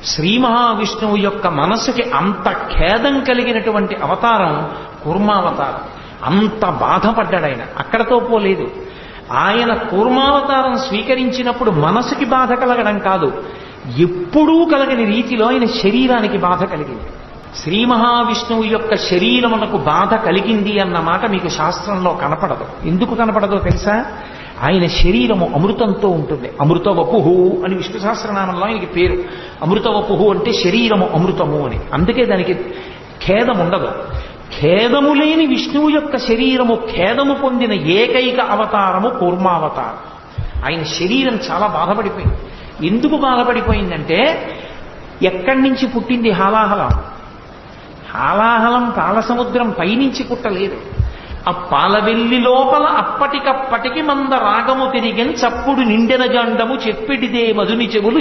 శ్రీ మహావిష్ణువు యొక్క మనస్సుకి అంత ఖేదం కలిగినటువంటి అవతారం కూర్మావతారం. అంత బాధపడ్డాడు ఆయన. అక్కడతో పోలేదు. ఆయన కూర్మావతారం స్వీకరించినప్పుడు మనసుకి బాధ కలగడం కాదు, ఎప్పుడూ కలగని రీతిలో ఆయన శరీరానికి బాధ కలిగింది. శ్రీ మహావిష్ణువు యొక్క శరీరమునకు బాధ కలిగింది అన్న మాట మీకు శాస్త్రంలో కనపడదు. ఎందుకు కనపడదో తెలుసా? ఆయన శరీరము అమృతంతో ఉంటుంది. అమృత వపుహు అని విష్ణు సహస్రనామంలో ఆయనకి పేరు. అమృత వపుహు అంటే శరీరము అమృతము అని. అందుకే దానికి ఖేదం ఉండదు. ఖేదము లేని విష్ణువు యొక్క శరీరము ఖేదము పొందిన ఏకైక అవతారము కూర్మావతారం. ఆయన శరీరం చాలా బాధపడిపోయింది. ఎందుకు బాధపడిపోయిందంటే, ఎక్కడి నుంచి పుట్టింది హాలాహలం? హాలాహలం పాలసముద్రం పైనుంచి పుట్టలేదు. ఆ పాలవెల్లి లోపల అప్పటికప్పటికి మంద రాగము తిరిగని చప్పుడు నిండెన జండము చెప్పిడిదే మధుని చెవులు